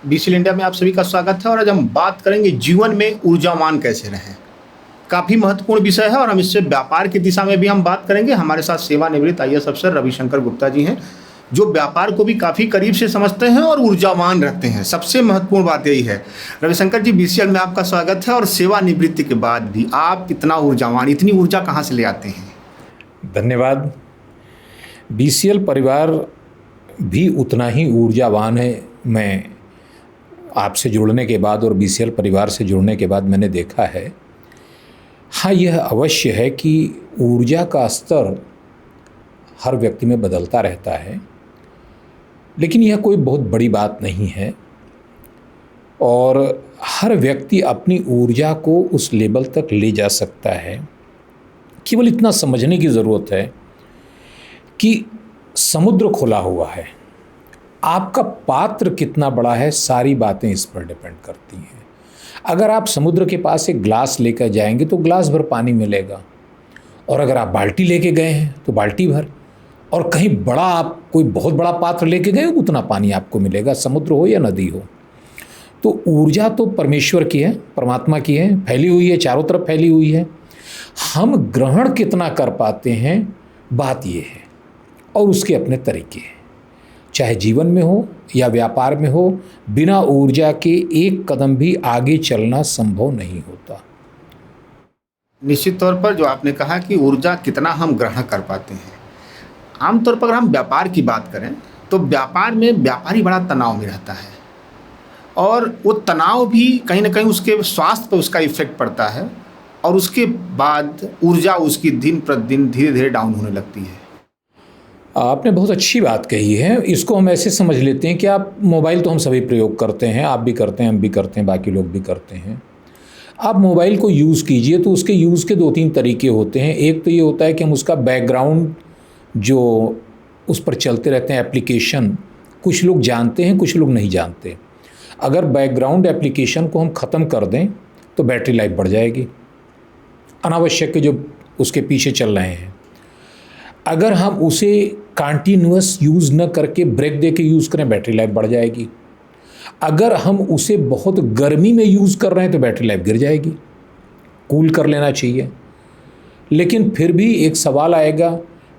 BCL India में आप सभी का स्वागत है और आज हम बात करेंगे जीवन में ऊर्जावान कैसे रहें। काफ़ी महत्वपूर्ण विषय है और हम इससे व्यापार की दिशा में भी हम बात करेंगे। हमारे साथ सेवानिवृत्त आईएएस अफसर रविशंकर गुप्ता जी हैं, जो व्यापार को भी काफ़ी करीब से समझते हैं और ऊर्जावान रहते हैं। सबसे महत्वपूर्ण बात यही है। रविशंकर जी, बीसीएल में आपका स्वागत है और सेवानिवृत्ति के बाद भी आप इतना ऊर्जावान, इतनी ऊर्जा कहाँ से ले आते हैं? धन्यवाद। बीसीएल परिवार भी उतना ही ऊर्जावान है। मैं आपसे जुड़ने के बाद और बीसीएल परिवार से जुड़ने के बाद मैंने देखा है, हाँ, यह अवश्य है कि ऊर्जा का स्तर हर व्यक्ति में बदलता रहता है, लेकिन यह कोई बहुत बड़ी बात नहीं है और हर व्यक्ति अपनी ऊर्जा को उस लेवल तक ले जा सकता है। केवल इतना समझने की ज़रूरत है कि समुद्र खुला हुआ है, आपका पात्र कितना बड़ा है, सारी बातें इस पर डिपेंड करती हैं। अगर आप समुद्र के पास एक ग्लास लेकर जाएंगे तो ग्लास भर पानी मिलेगा, और अगर आप बाल्टी लेके गए हैं तो बाल्टी भर, और कहीं बड़ा आप कोई बहुत बड़ा पात्र लेके गए उतना पानी आपको मिलेगा, समुद्र हो या नदी हो। तो ऊर्जा तो परमेश्वर की है, परमात्मा की है, फैली हुई है, चारों तरफ फैली हुई है। हम ग्रहण कितना कर पाते हैं, बात ये है, और उसके अपने तरीके हैं। चाहे जीवन में हो या व्यापार में हो, बिना ऊर्जा के एक कदम भी आगे चलना संभव नहीं होता। निश्चित तौर पर जो आपने कहा कि ऊर्जा कितना हम ग्रहण कर पाते हैं। आमतौर पर अगर हम व्यापार की बात करें तो व्यापार में व्यापारी बड़ा तनाव में रहता है, और वो तनाव भी कहीं ना कहीं उसके स्वास्थ्य पर उसका इफेक्ट पड़ता है, और उसके बाद ऊर्जा उसकी दिन प्रतिदिन धीरे धीरे डाउन होने लगती है। आपने बहुत अच्छी बात कही है। इसको हम ऐसे समझ लेते हैं कि आप मोबाइल तो हम सभी प्रयोग करते हैं, आप भी करते हैं, हम भी करते हैं, बाकी लोग भी करते हैं। आप मोबाइल को यूज़ कीजिए तो उसके यूज़ के 2-3 तरीके होते हैं। एक तो ये होता है कि हम उसका बैकग्राउंड जो उस पर चलते रहते हैं एप्लीकेशन, कुछ लोग जानते हैं, कुछ लोग नहीं जानते। अगर बैकग्राउंड एप्लीकेशन को हम ख़त्म कर दें तो बैटरी लाइफ बढ़ जाएगी, अनावश्यक के जो उसके पीछे चल रहे हैं। अगर हम उसे कंटिन्यूअस यूज़ न करके ब्रेक दे के यूज़ करें, बैटरी लाइफ बढ़ जाएगी। अगर हम उसे बहुत गर्मी में यूज़ कर रहे हैं तो बैटरी लाइफ गिर जाएगी। कूल कर लेना चाहिए। लेकिन फिर भी एक सवाल आएगा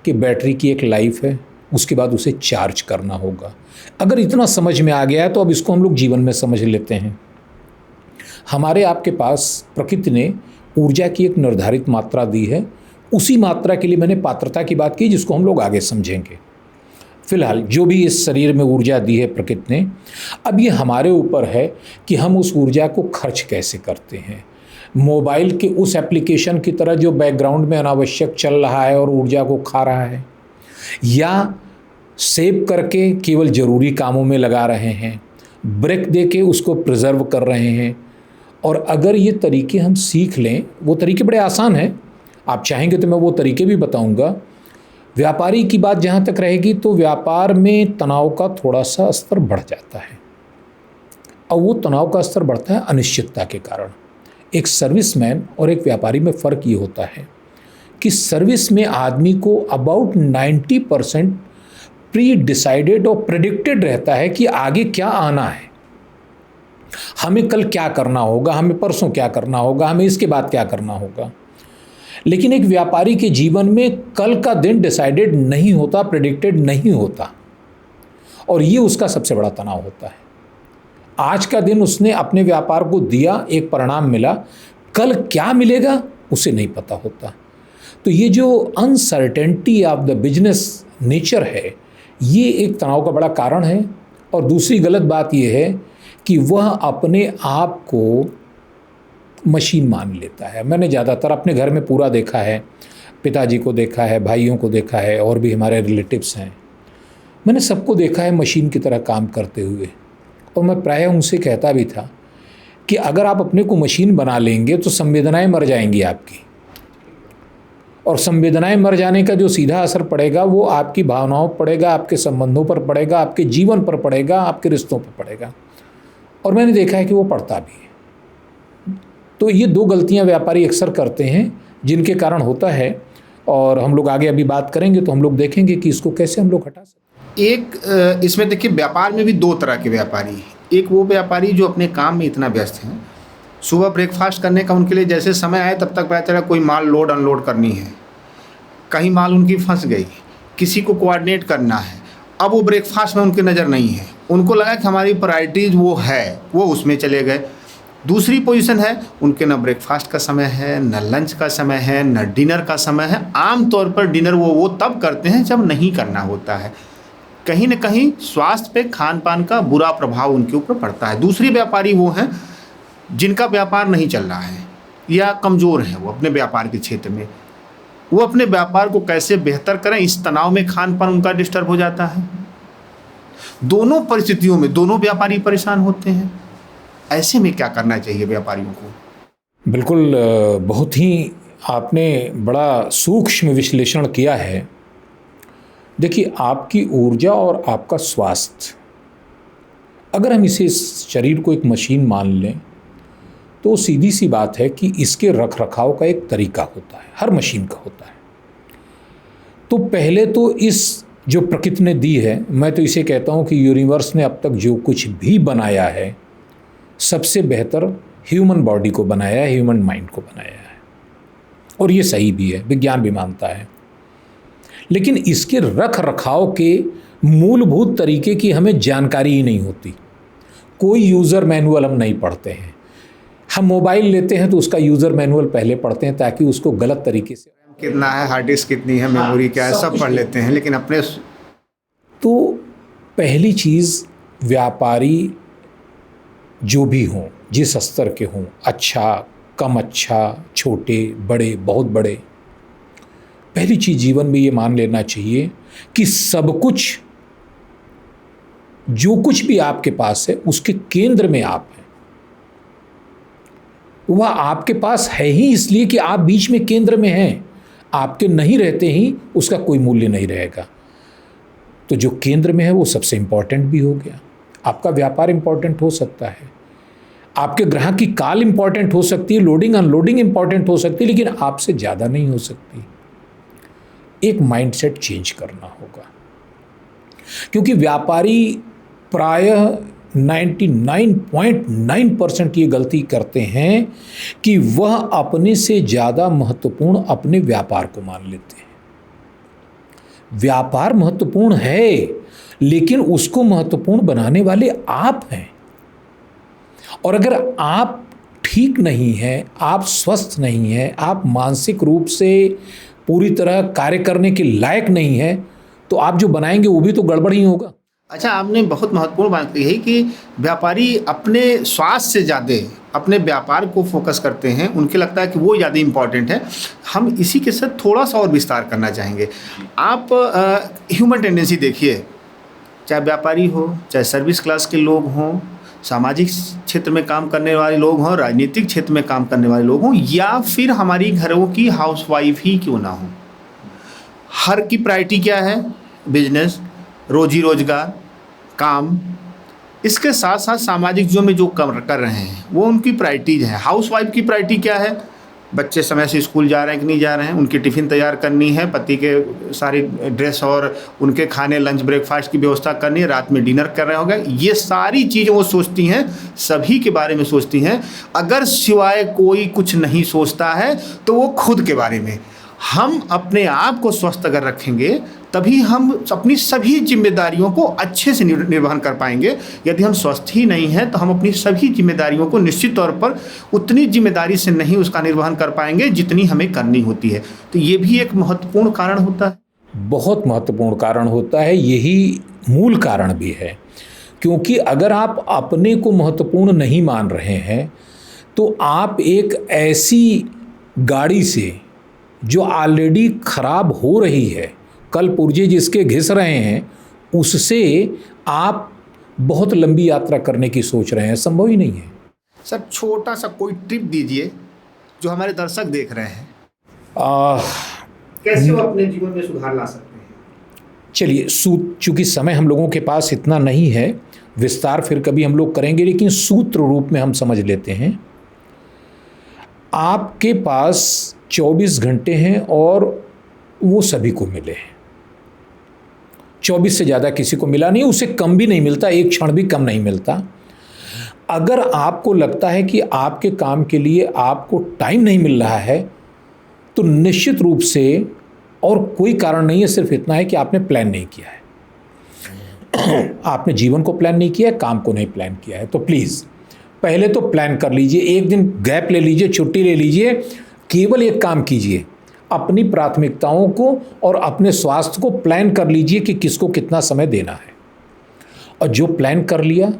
कि बैटरी की एक लाइफ है, उसके बाद उसे चार्ज करना होगा। अगर इतना समझ में आ गया है तो अब इसको हम लोग जीवन में समझ लेते हैं। हमारे आपके पास प्रकृति ने ऊर्जा की एक निर्धारित मात्रा दी है। उसी मात्रा के लिए मैंने पात्रता की बात की, जिसको हम लोग आगे समझेंगे। फिलहाल जो भी इस शरीर में ऊर्जा दी है प्रकृति ने, अब ये हमारे ऊपर है कि हम उस ऊर्जा को खर्च कैसे करते हैं। मोबाइल के उस एप्लीकेशन की तरह जो बैकग्राउंड में अनावश्यक चल रहा है और ऊर्जा को खा रहा है, या सेव करके केवल ज़रूरी कामों में लगा रहे हैं, ब्रेक दे के उसको प्रिजर्व कर रहे हैं। और अगर ये तरीके हम सीख लें, वो तरीके बड़े आसान हैं, आप चाहेंगे तो मैं वो तरीके भी बताऊंगा। व्यापारी की बात जहाँ तक रहेगी तो व्यापार में तनाव का थोड़ा सा स्तर बढ़ जाता है, और वो तनाव का स्तर बढ़ता है अनिश्चितता के कारण। एक सर्विसमैन और एक व्यापारी में फ़र्क ये होता है कि सर्विस में आदमी को अबाउट 90% प्री डिसाइडेड और प्रेडिक्टेड रहता है कि आगे क्या आना है, हमें कल क्या करना होगा, हमें परसों क्या करना होगा, हमें इसके बाद क्या करना होगा। लेकिन एक व्यापारी के जीवन में कल का दिन डिसाइडेड नहीं होता, प्रेडिक्टेड नहीं होता, और ये उसका सबसे बड़ा तनाव होता है। आज का दिन उसने अपने व्यापार को दिया, एक परिणाम मिला, कल क्या मिलेगा उसे नहीं पता होता। तो ये जो uncertainty of the business nature है, ये एक तनाव का बड़ा कारण है। और दूसरी गलत बात ये है कि वह अपने आप को मशीन मान लेता है। मैंने ज़्यादातर अपने घर में पूरा देखा है, पिताजी को देखा है, भाइयों को देखा है, और भी हमारे रिलेटिव्स हैं, मैंने सबको देखा है मशीन की तरह काम करते हुए। और मैं प्रायः उनसे कहता भी था कि अगर आप अपने को मशीन बना लेंगे तो संवेदनाएं मर जाएंगी आपकी, और संवेदनाएं मर जाने का जो सीधा असर पड़ेगा वो आपकी भावनाओं पर पड़ेगा, आपके संबंधों पर पड़ेगा, आपके जीवन पर पड़ेगा, आपके रिश्तों पर पड़ेगा। और मैंने देखा है कि वो पड़ता भी है। तो ये 2 गलतियां व्यापारी अक्सर करते हैं, जिनके कारण होता है, और हम लोग आगे अभी बात करेंगे तो हम लोग देखेंगे कि इसको कैसे हम लोग हटा सकते हैं। इसमें देखिए, व्यापार में भी 2 तरह के व्यापारी हैं। एक वो व्यापारी जो अपने काम में इतना व्यस्त हैं, सुबह ब्रेकफास्ट करने का उनके लिए जैसे समय आए तब तक पता चला कोई माल लोड अनलोड करनी है, कहीं माल उनकी फंस गई, किसी को कोऑर्डिनेट करना है, अब वो ब्रेकफास्ट में उनकी नज़र नहीं है, उनको लगा कि हमारी प्रायोरिटीज़ वो है, वो उसमें चले गए। दूसरी पोजीशन है, उनके न ब्रेकफास्ट का समय है, न लंच का समय है, न डिनर का समय है। आम तौर पर डिनर वो तब करते हैं जब नहीं करना होता है। कहीं न कहीं स्वास्थ्य पे खान पान का बुरा प्रभाव उनके ऊपर पड़ता है। दूसरी व्यापारी वो हैं जिनका व्यापार नहीं चल रहा है या कमज़ोर हैं वो अपने व्यापार के क्षेत्र में, वो अपने व्यापार को कैसे बेहतर करें, इस तनाव में खान पान उनका डिस्टर्ब हो जाता है। दोनों परिस्थितियों में दोनों व्यापारी परेशान होते हैं। ऐसे में क्या करना चाहिए व्यापारियों को? बिल्कुल, बहुत ही आपने बड़ा सूक्ष्म विश्लेषण किया है। देखिए, आपकी ऊर्जा और आपका स्वास्थ्य, अगर हम इसे इस शरीर को एक मशीन मान लें तो सीधी सी बात है कि इसके रख रखाव का एक तरीका होता है, हर मशीन का होता है। तो पहले तो इस जो प्रकृति ने दी है, मैं तो इसे कहता हूँ कि यूनिवर्स ने अब तक जो कुछ भी बनाया है सबसे बेहतर ह्यूमन बॉडी को बनाया है, ह्यूमन माइंड को बनाया है, और ये सही भी है, विज्ञान भी मानता है। लेकिन इसके रख रखाव के मूलभूत तरीके की हमें जानकारी ही नहीं होती। कोई यूज़र मैनुअल हम नहीं पढ़ते हैं। हम मोबाइल लेते हैं तो उसका यूज़र मैनुअल पहले पढ़ते हैं ताकि उसको गलत तरीके से, कितना है, हार्ड डिस्क कितनी है, मेमोरी क्या है, सब पढ़ लेते हैं, लेकिन अपने तो पहली चीज़, व्यापारी जो भी हों, जिस स्तर के हों, अच्छा, कम अच्छा, छोटे, बड़े, बहुत बड़े, पहली चीज़ जीवन में ये मान लेना चाहिए कि सब कुछ, जो कुछ भी आपके पास है उसके केंद्र में आप हैं। वह आपके पास है ही इसलिए कि आप बीच में केंद्र में हैं। आपके नहीं रहते ही उसका कोई मूल्य नहीं रहेगा। तो जो केंद्र में है वो सबसे इंपॉर्टेंट भी हो गया। आपका व्यापार इंपॉर्टेंट हो सकता है, आपके ग्राहक की कॉल इंपॉर्टेंट हो सकती है, लोडिंग अनलोडिंग इंपॉर्टेंट हो सकती है, लेकिन आपसे ज़्यादा नहीं हो सकती। एक माइंडसेट चेंज करना होगा, क्योंकि व्यापारी प्रायः 99.9% ये गलती करते हैं कि वह अपने से ज़्यादा महत्वपूर्ण अपने व्यापार को मान लेते हैं। व्यापार महत्वपूर्ण है, लेकिन उसको महत्वपूर्ण बनाने वाले आप हैं। और अगर आप ठीक नहीं हैं, आप स्वस्थ नहीं हैं, आप मानसिक रूप से पूरी तरह कार्य करने के लायक नहीं हैं, तो आप जो बनाएंगे वो भी तो गड़बड़ ही होगा। अच्छा, आपने बहुत महत्वपूर्ण बात कही है कि व्यापारी अपने स्वास्थ्य से ज़्यादा अपने व्यापार को फोकस करते हैं, उनके लगता है कि वो ज़्यादा इम्पॉर्टेंट है। हम इसी के साथ थोड़ा सा और विस्तार करना चाहेंगे। आप ह्यूमन टेंडेंसी देखिए, चाहे व्यापारी हो, चाहे सर्विस क्लास के लोग हों, सामाजिक क्षेत्र में काम करने वाले लोग हों, राजनीतिक क्षेत्र में काम करने वाले लोग हों, या फिर हमारी घरों की हाउसवाइफ ही क्यों ना हो, हर की प्रायोरिटी क्या है? बिजनेस, रोजी रोजगार, काम। इसके साथ साथ सामाजिक जीवन में जो कर रहे हैं वो उनकी प्रायोरिटीज़ हैं। हाउसवाइफ की प्रायोरिटी क्या है? बच्चे समय से स्कूल जा रहे हैं कि नहीं जा रहे हैं, उनकी टिफ़िन तैयार करनी है, पति के सारी ड्रेस और उनके खाने, लंच, ब्रेकफास्ट की व्यवस्था करनी है, रात में डिनर कर रहे होंगे। ये सारी चीज़ें वो सोचती हैं, सभी के बारे में सोचती हैं। अगर सिवाय कोई कुछ नहीं सोचता है तो वो खुद के बारे में। हम अपने आप को स्वस्थ अगर रखेंगे तभी हम अपनी सभी जिम्मेदारियों को अच्छे से निर्वहन कर पाएंगे। यदि हम स्वस्थ ही नहीं हैं तो हम अपनी सभी जिम्मेदारियों को निश्चित तौर पर उतनी जिम्मेदारी से नहीं उसका निर्वहन कर पाएंगे जितनी हमें करनी होती है। तो ये भी एक महत्वपूर्ण कारण होता है। बहुत महत्वपूर्ण कारण होता है, यही मूल कारण भी है। क्योंकि अगर आप अपने को महत्वपूर्ण नहीं मान रहे हैं तो आप एक ऐसी गाड़ी से जो ऑलरेडी खराब हो रही है, कल पुर्जे जिसके घिस रहे हैं, उससे आप बहुत लंबी यात्रा करने की सोच रहे हैं, संभव ही नहीं है। सर, छोटा सा कोई टिप दीजिए जो हमारे दर्शक देख रहे हैं, कैसे वो अपने जीवन में सुधार ला सकते हैं। चलिए, चूँकि समय हम लोगों के पास इतना नहीं है, विस्तार फिर कभी हम लोग करेंगे, लेकिन सूत्र रूप में हम समझ लेते हैं। आपके पास 24 घंटे हैं और वो सभी को मिले हैं। 24 से ज़्यादा किसी को मिला नहीं, उससे कम भी नहीं मिलता, एक क्षण भी कम नहीं मिलता। अगर आपको लगता है कि आपके काम के लिए आपको टाइम नहीं मिल रहा है, तो निश्चित रूप से, और कोई कारण नहीं है, सिर्फ इतना है कि आपने प्लान नहीं किया है। आपने जीवन को प्लान नहीं किया है, काम को नहीं प्लान किया है। तो प्लीज़ पहले तो प्लान कर लीजिए, एक दिन गैप ले लीजिए, छुट्टी ले लीजिए, केवल एक काम कीजिए, अपनी प्राथमिकताओं को और अपने स्वास्थ्य को प्लान कर लीजिए कि किसको कितना समय देना है। और जो प्लान कर लिया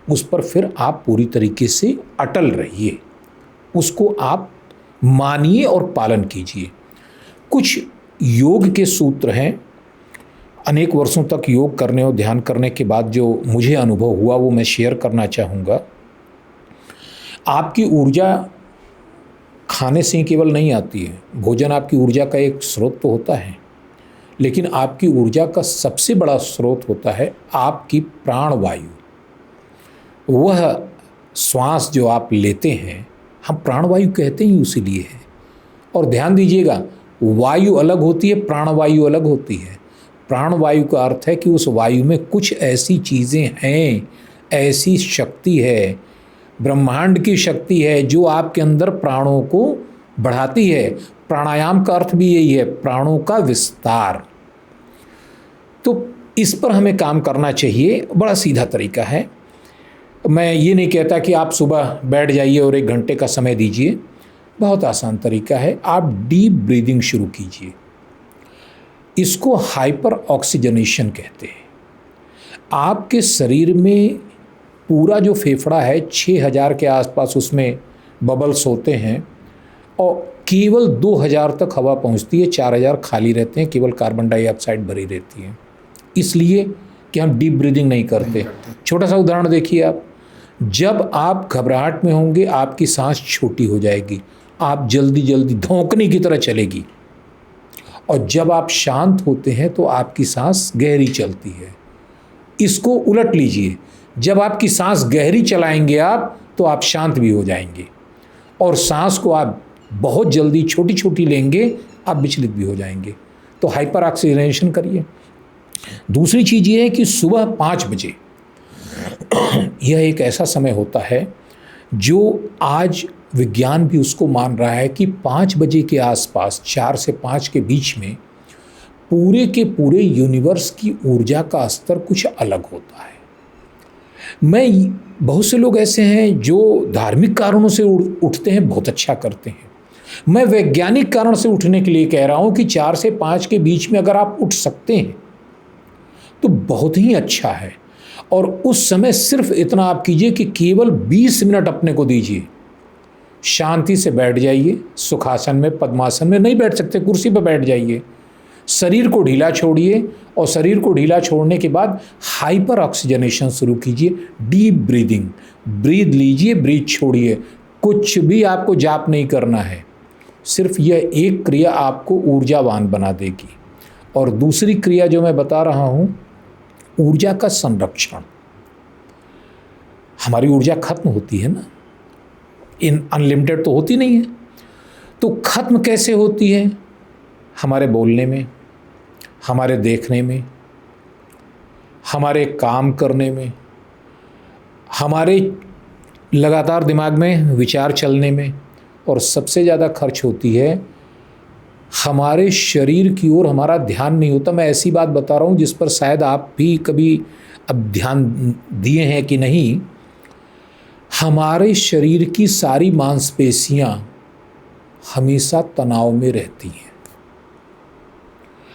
उस पर फिर आप पूरी तरीके से अटल रहिए, उसको आप मानिए और पालन कीजिए। कुछ योग के सूत्र हैं, अनेक वर्षों तक योग करने और ध्यान करने के बाद जो मुझे अनुभव हुआ वो मैं शेयर करना चाहूँगा। आपकी ऊर्जा खाने से ही केवल नहीं आती है, भोजन आपकी ऊर्जा का एक स्रोत तो होता है, लेकिन आपकी ऊर्जा का सबसे बड़ा स्रोत होता है आपकी प्राणवायु। वह श्वास जो आप लेते हैं, हम प्राणवायु कहते ही इसीलिए है। और ध्यान दीजिएगा, वायु अलग होती है, प्राणवायु अलग होती है। प्राणवायु का अर्थ है कि उस वायु में कुछ ऐसी चीज़ें हैं, ऐसी शक्ति है, ब्रह्मांड की शक्ति है जो आपके अंदर प्राणों को बढ़ाती है। प्राणायाम का अर्थ भी यही है, प्राणों का विस्तार। तो इस पर हमें काम करना चाहिए। बड़ा सीधा तरीका है। मैं ये नहीं कहता कि आप सुबह बैठ जाइए और 1 घंटे का समय दीजिए, बहुत आसान तरीका है। आप डीप ब्रीदिंग शुरू कीजिए। इसको हाइपर ऑक्सीजनेशन कहते हैं। आपके शरीर में पूरा जो फेफड़ा है 6000 के आसपास उसमें बबल्स होते हैं और केवल 2000 तक हवा पहुंचती है, 4000 खाली रहते हैं, केवल कार्बन डाइऑक्साइड भरी रहती है। इसलिए कि हम डीप ब्रीदिंग नहीं करते। छोटा सा उदाहरण देखिए आप, जब आप घबराहट में होंगे आपकी सांस छोटी हो जाएगी, आप जल्दी जल्दी धौंकने की तरह चलेगी, और जब आप शांत होते हैं तो आपकी सांस गहरी चलती है। इसको उलट लीजिए, जब आपकी सांस गहरी चलाएंगे आप तो आप शांत भी हो जाएंगे, और सांस को आप बहुत जल्दी छोटी छोटी लेंगे आप विचलित भी हो जाएंगे। तो हाइपर ऑक्सीजनेशन करिए। दूसरी चीज़ ये है कि सुबह 5 बजे यह एक ऐसा समय होता है जो आज विज्ञान भी उसको मान रहा है कि 5 बजे के आसपास, 4 से 5 के बीच में पूरे के पूरे यूनिवर्स की ऊर्जा का स्तर कुछ अलग होता है। बहुत से लोग ऐसे हैं जो धार्मिक कारणों से उठते हैं, बहुत अच्छा करते हैं। मैं वैज्ञानिक कारण से उठने के लिए कह रहा हूँ कि 4 से 5 के बीच में अगर आप उठ सकते हैं तो बहुत ही अच्छा है। और उस समय सिर्फ इतना आप कीजिए कि केवल 20 मिनट अपने को दीजिए, शांति से बैठ जाइए। सुखासन में, पद्मासन में नहीं बैठ सकते, कुर्सी पर बैठ जाइए, शरीर को ढीला छोड़िए, और शरीर को ढीला छोड़ने के बाद हाइपर ऑक्सीजनेशन शुरू कीजिए। डीप ब्रीदिंग, ब्रीद लीजिए, ब्रीद छोड़िए। कुछ भी आपको जाप नहीं करना है, सिर्फ यह एक क्रिया आपको ऊर्जावान बना देगी। और दूसरी क्रिया जो मैं बता रहा हूँ, ऊर्जा का संरक्षण। हमारी ऊर्जा खत्म होती है ना, अनलिमिटेड तो होती नहीं है। तो खत्म कैसे होती है? हमारे बोलने में, हमारे देखने में, हमारे काम करने में, हमारे लगातार दिमाग में विचार चलने में, और सबसे ज़्यादा खर्च होती है हमारे शरीर की ओर हमारा ध्यान नहीं होता। मैं ऐसी बात बता रहा हूँ जिस पर शायद आप भी कभी अब ध्यान दिए हैं कि नहीं। हमारे शरीर की सारी मांसपेशियाँ हमेशा तनाव में रहती हैं।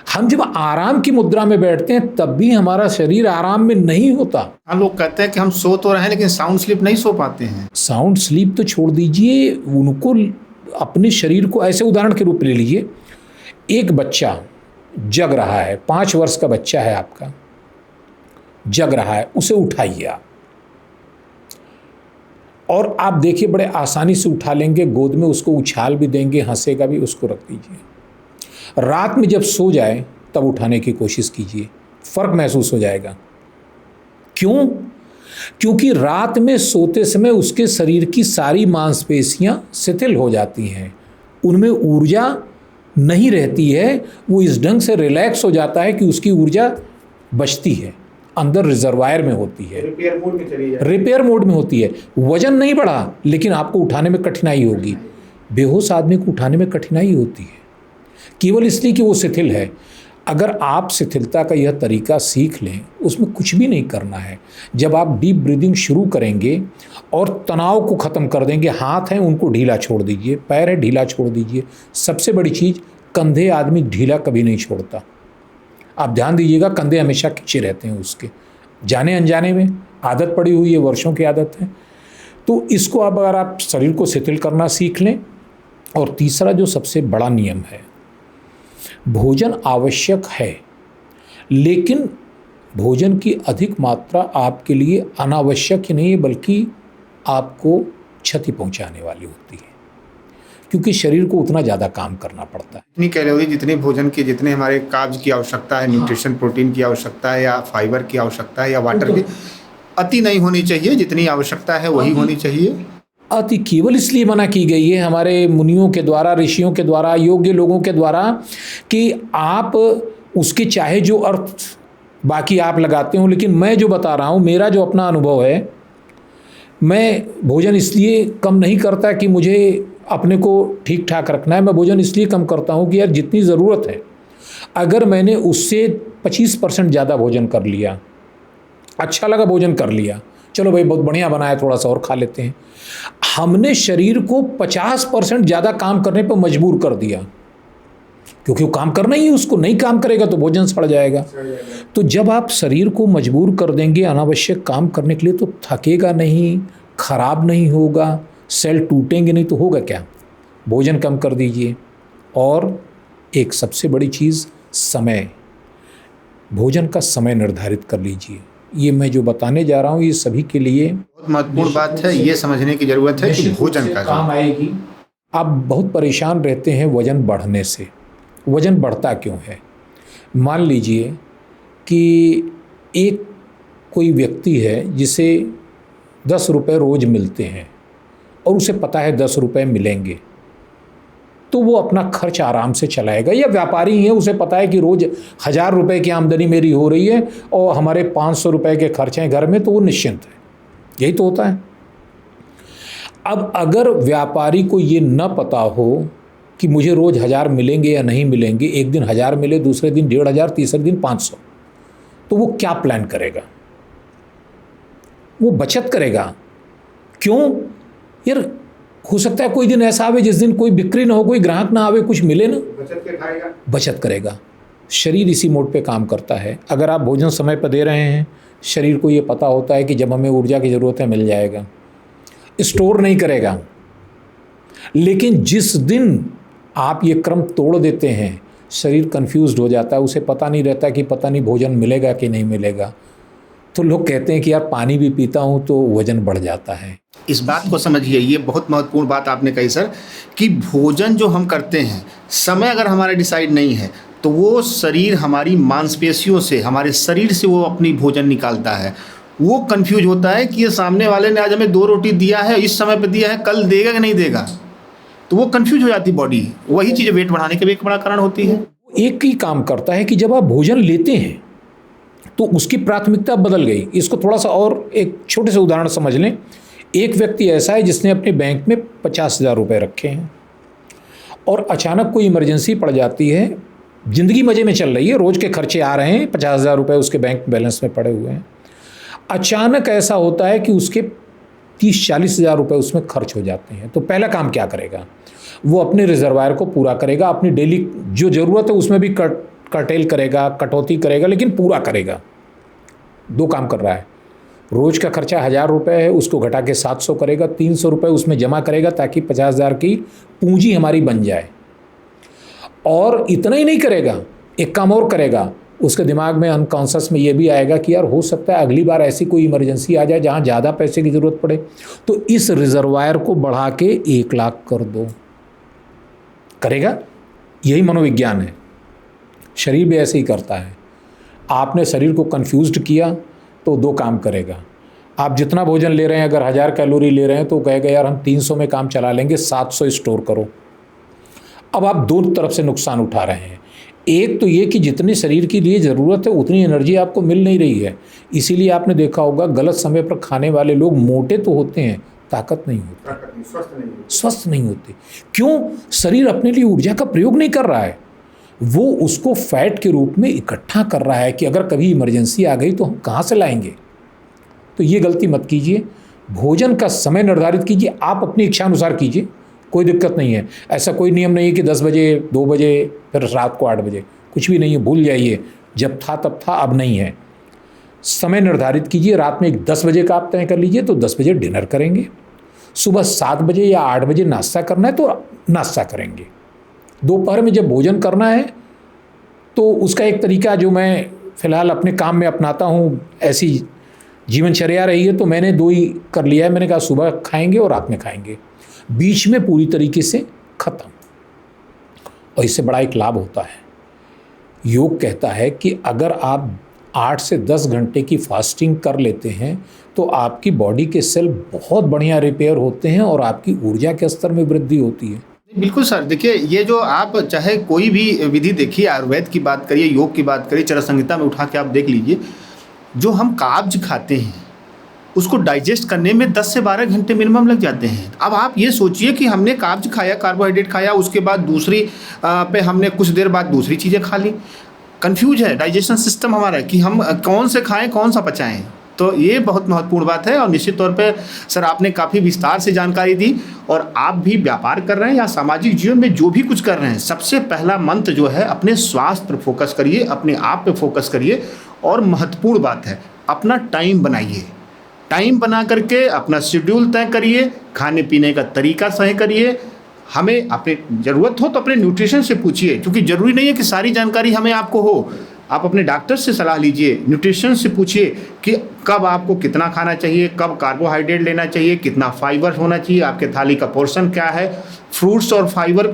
हम जब आराम की मुद्रा में बैठते हैं तब भी हमारा शरीर आराम में नहीं होता। हाँ, लोग कहते हैं कि हम सो तो रहे हैं लेकिन साउंड स्लीप नहीं सो पाते हैं। साउंड स्लीप तो छोड़ दीजिए, उनको अपने शरीर को ऐसे उदाहरण के रूप में ले लीजिए। एक बच्चा जग रहा है, 5 वर्ष का बच्चा है आपका, जग रहा है, उसे उठाइए आप, और आप देखिए बड़े आसानी से उठा लेंगे, गोद में उसको उछाल भी देंगे, हंसेगा भी, उसको रख दीजिए। रात में जब सो जाए तब उठाने की कोशिश कीजिए, फर्क महसूस हो जाएगा। क्यों? क्योंकि रात में सोते समय उसके शरीर की सारी मांसपेशियां शिथिल हो जाती हैं, उनमें ऊर्जा नहीं रहती है। वो इस ढंग से रिलैक्स हो जाता है कि उसकी ऊर्जा बचती है। अंदर रिजर्वायर में होती है, रिपेयर मोड में चली जाए। रिपेयर मोड में होती है। वजन नहीं बढ़ा लेकिन आपको उठाने में कठिनाई होगी। बेहोश आदमी को उठाने में कठिनाई होती है केवल इसलिए कि वो शिथिल है। अगर आप शिथिलता का यह तरीका सीख लें, उसमें कुछ भी नहीं करना है। जब आप डीप ब्रीदिंग शुरू करेंगे और तनाव को ख़त्म कर देंगे, हाथ हैं उनको ढीला छोड़ दीजिए, पैर है ढीला छोड़ दीजिए। सबसे बड़ी चीज़, कंधे आदमी ढीला कभी नहीं छोड़ता। आप ध्यान दीजिएगा, कंधे हमेशा खिंचे रहते हैं उसके, जाने अनजाने में आदत पड़ी हुई है, वर्षों की आदत है। तो इसको अब अगर आप शरीर को शिथिल करना सीख लें। और तीसरा जो सबसे बड़ा नियम है, भोजन आवश्यक है लेकिन भोजन की अधिक मात्रा आपके लिए अनावश्यक ही नहीं है बल्कि आपको क्षति पहुंचाने वाली होती है, क्योंकि शरीर को उतना ज़्यादा काम करना पड़ता है। जितनी कैलोरी, जितनी भोजन की, जितने हमारे कार्ब्स की आवश्यकता है, न्यूट्रिशन प्रोटीन की आवश्यकता है या फाइबर की आवश्यकता है या वाटर की, अति नहीं होनी चाहिए। जितनी आवश्यकता है वही होनी चाहिए। अति केवल इसलिए मना की गई है हमारे मुनियों के द्वारा, ऋषियों के द्वारा, योग्य लोगों के द्वारा कि आप उसके चाहे जो अर्थ बाकी आप लगाते हो, लेकिन मैं जो बता रहा हूँ, मेरा जो अपना अनुभव है, मैं भोजन इसलिए कम नहीं करता कि मुझे अपने को ठीक ठाक रखना है। मैं भोजन इसलिए कम करता हूँ कि यार जितनी ज़रूरत है, अगर मैंने उससे 25% ज़्यादा भोजन कर लिया, अच्छा लगा भोजन कर लिया, चलो भाई बहुत बढ़िया बनाया, थोड़ा सा और खा लेते हैं, हमने शरीर को 50% ज़्यादा काम करने पर मजबूर कर दिया, क्योंकि वो काम करना ही है उसको। नहीं काम करेगा तो भोजन सड़ जाएगा। तो जब आप शरीर को मजबूर कर देंगे अनावश्यक काम करने के लिए, तो थकेगा नहीं, खराब नहीं होगा, सेल टूटेंगे नहीं, तो होगा क्या? भोजन कम कर दीजिए। और एक सबसे बड़ी चीज़, समय, भोजन का समय निर्धारित कर लीजिए। ये मैं जो बताने जा रहा हूँ ये सभी के लिए बहुत महत्वपूर्ण बात है, ये समझने की जरूरत है कि भोजन का काम आएगी। आप बहुत परेशान रहते हैं वजन बढ़ने से। वजन बढ़ता क्यों है? मान लीजिए कि एक कोई व्यक्ति है जिसे 10 रुपये रोज़ मिलते हैं और उसे पता है 10 रुपये मिलेंगे, तो वो अपना खर्च आराम से चलाएगा। या व्यापारी है, उसे पता है कि रोज़ 1000 रुपये की आमदनी मेरी हो रही है और हमारे 500 रुपये के खर्च हैं घर में, तो वो निश्चिंत है। यही तो होता है। अब अगर व्यापारी को ये न पता हो कि मुझे रोज़ 1000 मिलेंगे या नहीं मिलेंगे, एक दिन 1000 मिले, दूसरे दिन 1500, तीसरे दिन 500, तो वो क्या प्लान करेगा? वो बचत करेगा। क्यों यार? हो सकता है कोई दिन ऐसा आवे जिस दिन कोई बिक्री ना हो, कोई ग्राहक ना आवे, कुछ मिले ना, बचत के खाएगा, बचत करेगा। शरीर इसी मोड पे काम करता है। अगर आप भोजन समय पर दे रहे हैं, शरीर को ये पता होता है कि जब हमें ऊर्जा की ज़रूरत है मिल जाएगा, स्टोर नहीं करेगा। लेकिन जिस दिन आप ये क्रम तोड़ देते हैं, शरीर कंफ्यूज्ड हो जाता है, उसे पता नहीं रहता कि पता नहीं भोजन मिलेगा कि नहीं मिलेगा। तो लोग कहते हैं कि यार पानी भी पीता हूँ तो वजन बढ़ जाता है। इस बात को समझिए, ये बहुत महत्वपूर्ण बात आपने कही सर, कि भोजन जो हम करते हैं, समय अगर हमारा डिसाइड नहीं है तो वो शरीर हमारी मांसपेशियों से, हमारे शरीर से वो अपनी भोजन निकालता है। वो कंफ्यूज होता है कि ये सामने वाले ने आज हमें 2 रोटी दिया है, इस समय पे दिया है, कल देगा कि नहीं देगा, तो वो कंफ्यूज हो जाती बॉडी। वही चीज़ वेट बढ़ाने के भी एक बड़ा कारण होती है। एक ही काम करता है कि जब आप भोजन लेते हैं तो उसकी प्राथमिकता बदल गई। इसको थोड़ा सा और एक छोटे से उदाहरण समझ लें। एक व्यक्ति ऐसा है जिसने अपने बैंक में 50,000 रुपये रखे हैं और अचानक कोई इमरजेंसी पड़ जाती है, ज़िंदगी मज़े में चल रही है, रोज़ के खर्चे आ रहे हैं, 50,000 रुपये उसके बैंक बैलेंस में पड़े हुए हैं। अचानक ऐसा होता है कि उसके 30-40 हज़ार रुपये उसमें खर्च हो जाते हैं। तो पहला काम क्या करेगा? वो अपने रिजर्वायर को पूरा करेगा, अपनी डेली जो ज़रूरत है उसमें भी कर्टेल करेगा, कटौती करेगा, लेकिन पूरा करेगा। 2 काम कर रहा है। रोज़ का खर्चा 1000 रुपये है, उसको घटा के 700 करेगा, 300 रुपये उसमें जमा करेगा ताकि 50,000 की पूंजी हमारी बन जाए। और इतना ही नहीं करेगा, एक काम और करेगा। उसके दिमाग में अनकॉन्शियस में ये भी आएगा कि यार हो सकता है अगली बार ऐसी कोई इमरजेंसी आ जाए जहाँ ज़्यादा पैसे की ज़रूरत पड़े, तो इस रिजर्वायर को बढ़ा के 1 लाख कर दो। करेगा? यही मनोविज्ञान है। शरीर भी ऐसे ही करता है। आपने शरीर को कन्फ्यूज्ड किया तो 2 काम करेगा। आप जितना भोजन ले रहे हैं, अगर 1000 कैलोरी ले रहे हैं तो कहेगा यार हम 300 में काम चला लेंगे, 700 स्टोर करो। अब आप 2 तरफ से नुकसान उठा रहे हैं। एक तो ये कि जितनी शरीर के लिए ज़रूरत है उतनी एनर्जी आपको मिल नहीं रही है। इसीलिए आपने देखा होगा गलत समय पर खाने वाले लोग मोटे तो होते हैं, ताकत नहीं होती, स्वस्थ नहीं होते। क्यों? शरीर अपने लिए ऊर्जा का प्रयोग नहीं कर रहा है, वो उसको फैट के रूप में इकट्ठा कर रहा है कि अगर कभी इमरजेंसी आ गई तो हम कहाँ से लाएंगे। तो ये गलती मत कीजिए। भोजन का समय निर्धारित कीजिए, आप अपनी इच्छा अनुसार कीजिए, कोई दिक्कत नहीं है। ऐसा कोई नियम नहीं है कि 10 बजे, 2 बजे, फिर रात को 8 बजे, कुछ भी नहीं है। भूल जाइए, जब था तब था, अब नहीं है। समय निर्धारित कीजिए। रात में 10 बजे का आप तय कर लीजिए तो 10 बजे डिनर करेंगे। सुबह 7 बजे या 8 बजे नाश्ता करना है तो नाश्ता करेंगे। दोपहर में जब भोजन करना है तो उसका एक तरीका जो मैं फ़िलहाल अपने काम में अपनाता हूँ, ऐसी जीवनचर्या रही है तो मैंने 2 ही कर लिया है। मैंने कहा सुबह खाएंगे और रात में खाएंगे, बीच में पूरी तरीके से ख़त्म। और इससे बड़ा एक लाभ होता है। योग कहता है कि अगर आप 8 से 10 घंटे की फास्टिंग कर लेते हैं तो आपकी बॉडी के सेल बहुत बढ़िया रिपेयर होते हैं और आपकी ऊर्जा के स्तर में वृद्धि होती है। बिल्कुल सर, देखिए ये जो आप चाहे कोई भी विधि देखिए, आयुर्वेद की बात करिए, योग की बात करिए, चरक संहिता में उठा के आप देख लीजिए, जो हम काब्ज खाते हैं उसको डाइजेस्ट करने में 10 से 12 घंटे मिनिमम लग जाते हैं। अब आप ये सोचिए कि हमने काब्ज खाया, कार्बोहाइड्रेट खाया, उसके बाद दूसरी पे हमने कुछ देर बाद दूसरी चीज़ें खा ली। कंफ्यूज है डाइजेशन सिस्टम हमारा कि हम कौन से खाएं, कौन सा पचाएं। तो ये बहुत महत्वपूर्ण बात है और निश्चित तौर पे सर आपने काफ़ी विस्तार से जानकारी दी। और आप भी व्यापार कर रहे हैं या सामाजिक जीवन में जो भी कुछ कर रहे हैं, सबसे पहला मंत्र जो है अपने स्वास्थ्य पर फोकस करिए, अपने आप पे फोकस करिए। और महत्वपूर्ण बात है अपना टाइम बनाइए, टाइम बना करके अपना शेड्यूल तय करिए, खाने पीने का तरीका सही करिए। हमें अपनी ज़रूरत हो तो अपने न्यूट्रिशन से पूछिए, क्योंकि ज़रूरी नहीं है कि सारी जानकारी हमें आपको हो। आप अपने डॉक्टर से सलाह लीजिए, न्यूट्रिशन से पूछिए कि कब आपको कितना खाना चाहिए, कब कार्बोहाइड्रेट लेना चाहिए, कितना फाइबर होना चाहिए, आपके थाली का पोर्शन क्या है, फ्रूट्स और फाइबर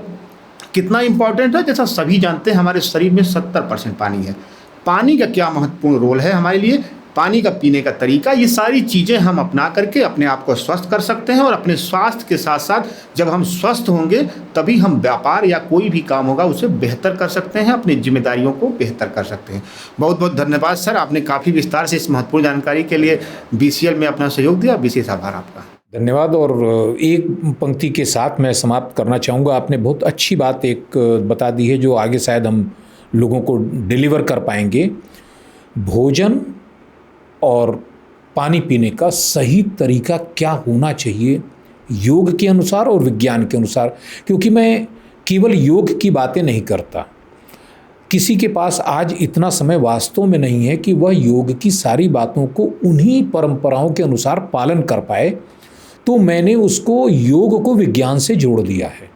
कितना इंपॉर्टेंट है। जैसा सभी जानते हैं हमारे शरीर में 70% पानी है। पानी का क्या महत्वपूर्ण रोल है हमारे लिए, पानी का पीने का तरीका, ये सारी चीज़ें हम अपना करके अपने आप को स्वस्थ कर सकते हैं। और अपने स्वास्थ्य के साथ साथ जब हम स्वस्थ होंगे तभी हम व्यापार या कोई भी काम होगा उसे बेहतर कर सकते हैं, अपनी जिम्मेदारियों को बेहतर कर सकते हैं। बहुत बहुत धन्यवाद सर, आपने काफ़ी विस्तार से इस महत्वपूर्ण जानकारी के लिए BCL में अपना सहयोग दिया। विशेष आभार आपका। धन्यवाद। और एक पंक्ति के साथ मैं समाप्त करना चाहूँगा। आपने बहुत अच्छी बात एक बता दी है जो आगे शायद हम लोगों को डिलीवर कर पाएंगे। भोजन और पानी पीने का सही तरीका क्या होना चाहिए योग के अनुसार और विज्ञान के अनुसार, क्योंकि मैं केवल योग की बातें नहीं करता। किसी के पास आज इतना समय वास्तव में नहीं है कि वह योग की सारी बातों को उन्हीं परंपराओं के अनुसार पालन कर पाए, तो मैंने उसको योग को विज्ञान से जोड़ दिया है।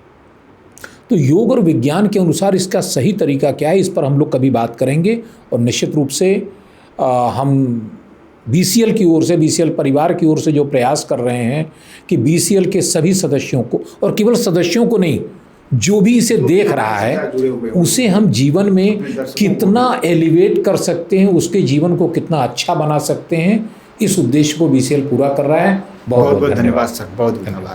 तो योग और विज्ञान के अनुसार इसका सही तरीका क्या है, इस पर हम लोग कभी बात करेंगे। और निश्चित रूप से हम BCL की ओर से, BCL परिवार की ओर से जो प्रयास कर रहे हैं कि BCL के सभी सदस्यों को, और केवल सदस्यों को नहीं, जो भी इसे देख रहा है उसे हम जीवन में कितना एलिवेट कर सकते हैं, उसके जीवन को कितना अच्छा बना सकते हैं, इस उद्देश्य को BCL पूरा कर रहा है। बहुत बहुत धन्यवाद सर, बहुत धन्यवाद।